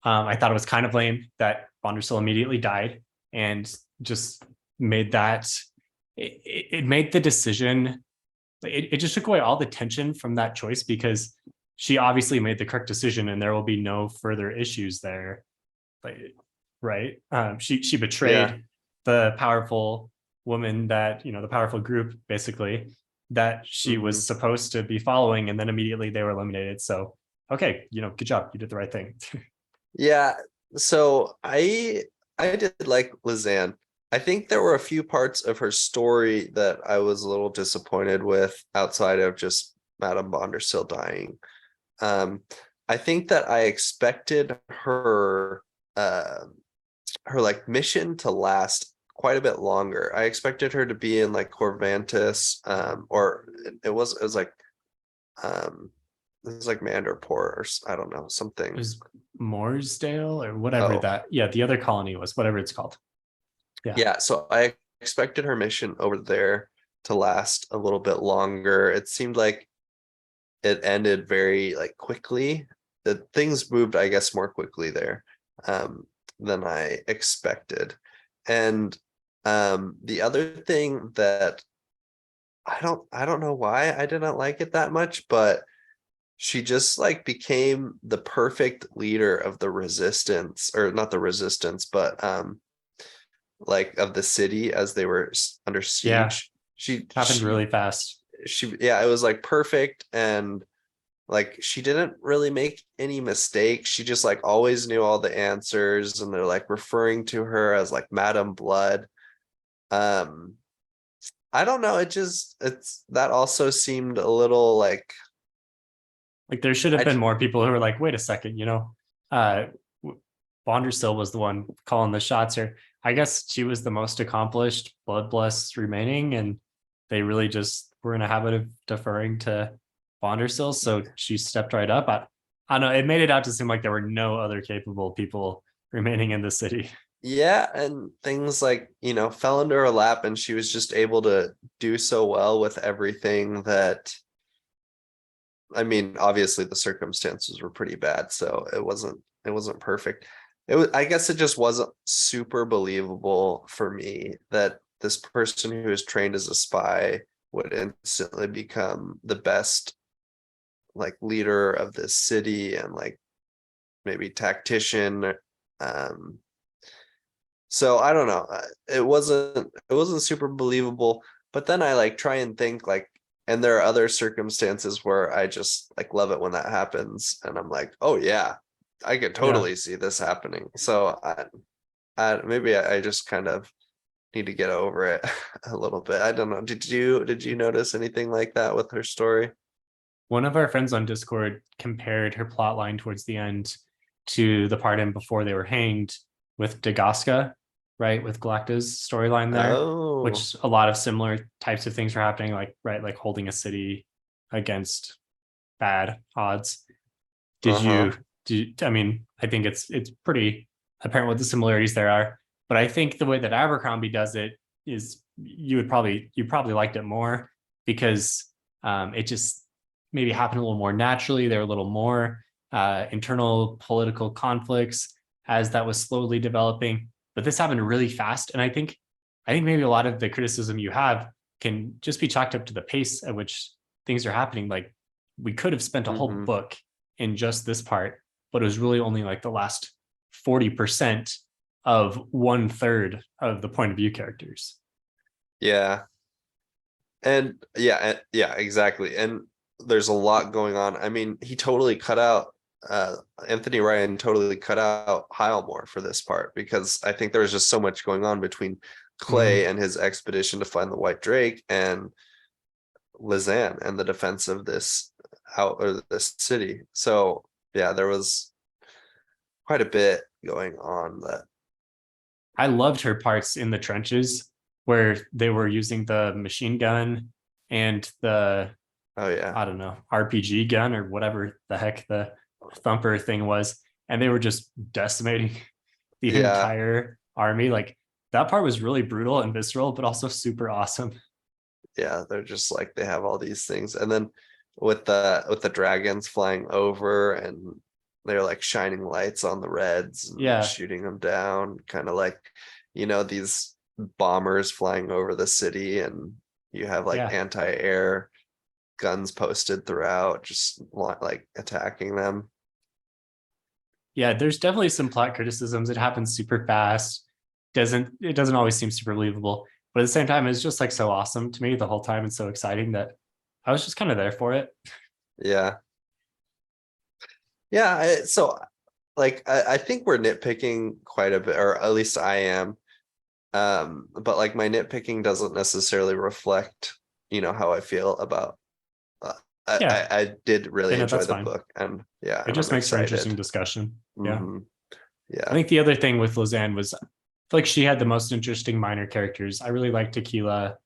I thought it was kind of lame that Bondersill immediately died and just made that, it made the decision, it just took away all the tension from that choice because she obviously made the correct decision and there will be no further issues there. Right. She betrayed the powerful woman that, the powerful group basically that she was supposed to be following, and then immediately they were eliminated. So, okay, good job. You did the right thing. Yeah. So I did like Lizanne. I think there were a few parts of her story that I was a little disappointed with outside of just Madame Bondersill dying. I think that I expected her like mission to last quite a bit longer. I expected her to be in like Corvantis, or it was like Manderport, or I don't know, something. It was Mooresdale or whatever the other colony was, whatever it's called. Yeah, so I expected her mission over there to last a little bit longer. It seemed like it ended very like quickly. That things moved, I guess, more quickly there than I expected. And the other thing that I don't know why I didn't like it that much, but she just like became the perfect leader of the resistance, or not the resistance, but like of the city as they were under siege. Yeah, she happened really fast. It was like perfect, and like she didn't really make any mistakes. She just like always knew all the answers, and they're like referring to her as like Madam Blood. I don't know, it's that also seemed a little like there should have been more people who were like, wait a second, Bondersill was the one calling the shots here. I guess she was the most accomplished blood blessed remaining, and they really just were in a habit of deferring to Bondersill, so she stepped right up. I don't know, it made it out to seem like there were no other capable people remaining in the city. Yeah, and things like, fell into her lap, and she was just able to do so well with everything that, I mean, obviously the circumstances were pretty bad, so it wasn't perfect. I guess it just wasn't super believable for me that this person who is trained as a spy would instantly become the best like leader of this city and like maybe tactician. So I don't know. It wasn't super believable. But then I like try and think like, and there are other circumstances where I just like love it when that happens, and I'm like, oh yeah, I could totally see this happening. So I just kind of need to get over it a little bit. I don't know. Did you notice anything like that with her story? One of our friends on Discord compared her plot line towards the end to the part in before they were hanged with Dagaska, right? With Galacta's storyline there, Oh, which a lot of similar types of things were happening, like, right, like holding a city against bad odds. uh-huh. I mean, I think it's pretty apparent what the similarities there are. But I think the way that Abercrombie does it is you probably liked it more because it just maybe happened a little more naturally. There were a little more internal political conflicts as that was slowly developing. But this happened really fast, and I think maybe a lot of the criticism you have can just be chalked up to the pace at which things are happening. Like we could have spent a whole Mhm. book in just this part, but it was really only like the last 40% of 1/3 of the point of view characters. Yeah. Yeah, exactly. And there's a lot going on. I mean, he totally cut out Anthony Ryan totally cut out Heilmore for this part because I think there was just so much going on between Clay and his expedition to find the White Drake and Lizanne and the defense of this this city. So yeah, there was quite a bit going on that. I loved her parts in the trenches where they were using the machine gun and the, Oh yeah. I don't know, RPG gun or whatever the heck the thumper thing was. And they were just decimating the Yeah. entire army. Like that part was really brutal and visceral, but also super awesome. Yeah, they're just like they have all these things. And then with the dragons flying over and they're like shining lights on the reds and Yeah. shooting them down, kind of like, these bombers flying over the city, and you have like Yeah. anti-air guns posted throughout, just like attacking them. Yeah. There's definitely some plot criticisms. It happens super fast. It doesn't always seem super believable. But at the same time, it's just like so awesome to me the whole time and so exciting that I was just kind of there for it. Yeah. Yeah. So like I think we're nitpicking quite a bit, or at least I am. But like my nitpicking doesn't necessarily reflect, how I feel about. Uh, Yeah. I did really No, enjoy that's the fine. book, and yeah, It and just I'm makes for interesting excited. discussion. Yeah. Hmm. I Yeah, think the other thing with Lizanne was I feel like she had the most interesting minor characters. I really liked Tequila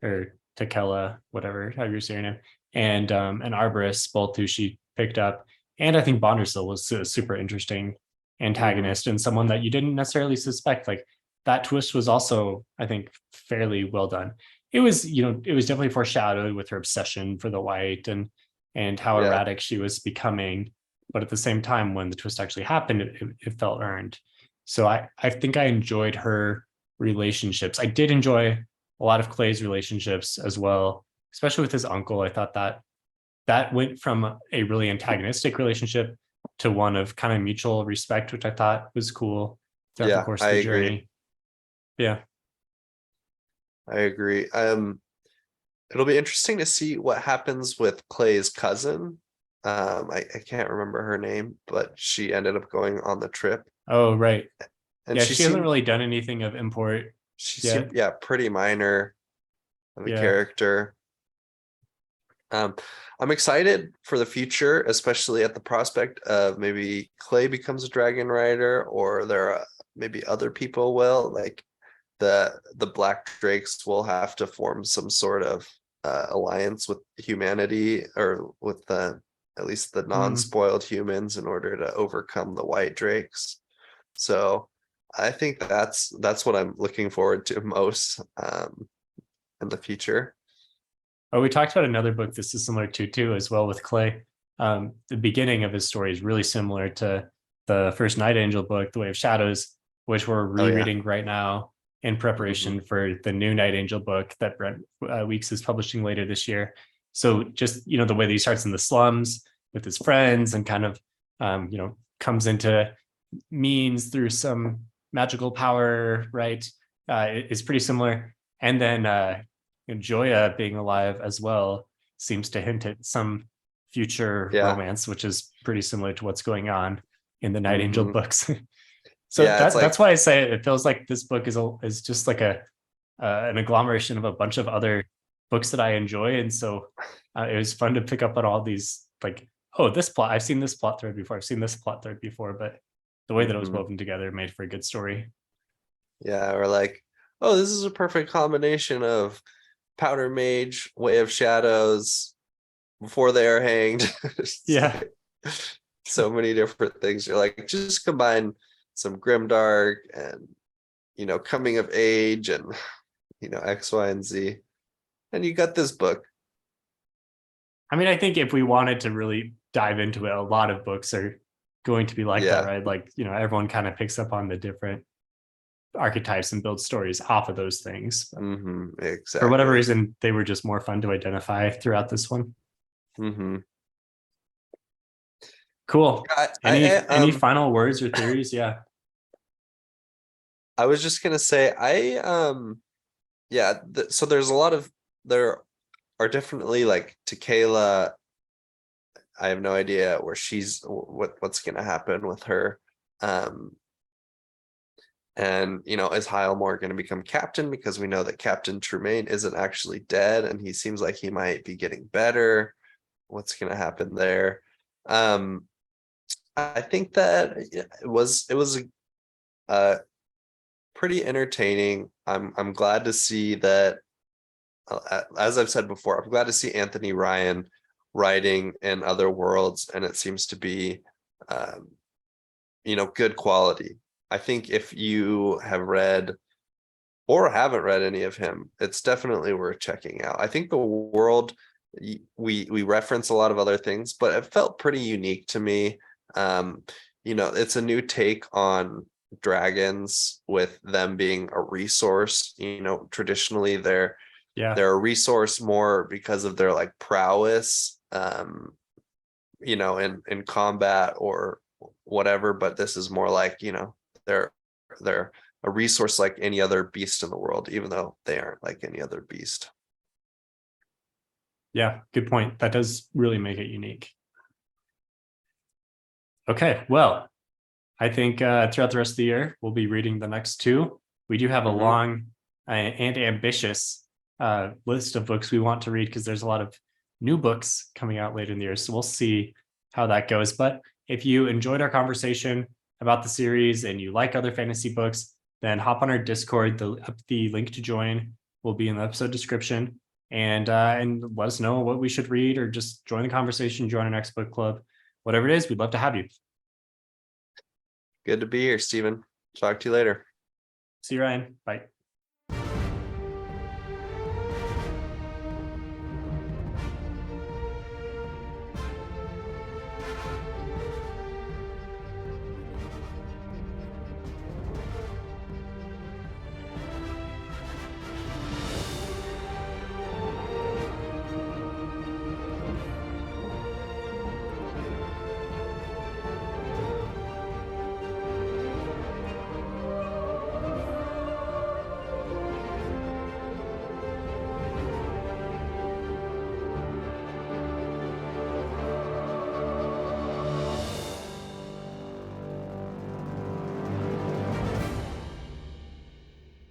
or Tequila, whatever, however you say her name, and Arborist, both who she picked up. And I think Bondersill was a super interesting hmm, antagonist and someone that you didn't necessarily suspect. Like that twist was also, I think, fairly well done. It was definitely foreshadowed with her obsession for the Wight and how yeah, erratic she was becoming. But at the same time, when the twist actually happened, it felt earned. So I think I enjoyed her relationships. I did enjoy a lot of Clay's relationships as well, especially with his uncle. I thought that went from a really antagonistic relationship to one of kind of mutual respect, which I thought was cool throughout the yeah. course I of the agree. journey. Yeah. I agree. It'll be interesting to see what happens with Clay's cousin. I can't remember her name, but she ended up going on the trip, Oh, right. and Yeah, she she hasn't seemed really done anything of import yet. yeah, pretty minor of a Yeah. character. Um, I'm excited for the future, especially at the prospect of maybe Clay becomes a dragon rider, or there are maybe other people will, like the Black Drakes will have to form some sort of alliance with humanity, or with at least the Mm. non-spoiled humans, in order to overcome the White Drakes. So I think that's what I'm looking forward to most in the future. Oh, we talked about another book this is similar to too, as well with Clay. The beginning of his story is really similar to the first Night Angel book, The Way of Shadows, which we're Oh yeah. rereading right now in Hmm. preparation for the new Night Angel book that Brent Weeks is publishing later this year. So just the way that he starts in the slums, with his friends and kind of comes into means through some magical power, right? Is pretty similar. And then Joya being alive as well seems to hint at some future romance, which is pretty similar to what's going on in the Night Angel books. So that's why I say it feels like this book is just like an agglomeration of a bunch of other books that I enjoy. And so it was fun to pick up on all these, like, oh, this plot, I've seen this plot thread before, I've seen this plot thread before, but the way that it was woven together made for a good story. Yeah, or like, oh, this is a perfect combination of Powder Mage, Way of Shadows, Before They Are Hanged. Yeah. So many different things. You're like, just combine some grimdark and coming of age and X, Y, and Z. And you got this book. I mean, I think if we wanted to really dive into it, a lot of books are going to be like that, right? Like, everyone kind of picks up on the different archetypes and builds stories off of those things. Exactly. For whatever reason, they were just more fun to identify throughout this one. Cool. Any final words or theories? Yeah. I was just gonna say, so there's a lot of, there are definitely like Tequila. I have no idea where she's, what's gonna happen with her. And is Highmore going to become captain, because we know that Captain Tremaine isn't actually dead and he seems like he might be getting better. What's going to happen there? I think that it was pretty entertaining. I'm glad to see that, as I've said before, I'm glad to see Anthony Ryan writing in other worlds, and it seems to be good quality. I think if you have read or haven't read any of him, it's definitely worth checking out. I think the world, we reference a lot of other things, but it felt pretty unique to me. It's a new take on dragons, with them being a resource. Traditionally they're a resource more because of their like prowess, in combat or whatever, but this is more like, they're a resource like any other beast in the world, even though they aren't like any other beast. Yeah, good point. That does really make it unique. Okay, well, I think throughout the rest of the year, we'll be reading the next two. We do have a long and ambitious list of books we want to read, because there's a lot of new books coming out later in the year. So we'll see how that goes. But if you enjoyed our conversation about the series and you like other fantasy books, then hop on our Discord. The link to join will be in the episode description, and let us know what we should read, or just join the conversation, join our next book club, whatever it is. We'd love to have you. Good to be here, Stephen. Talk to you later. See you, Ryan. Bye.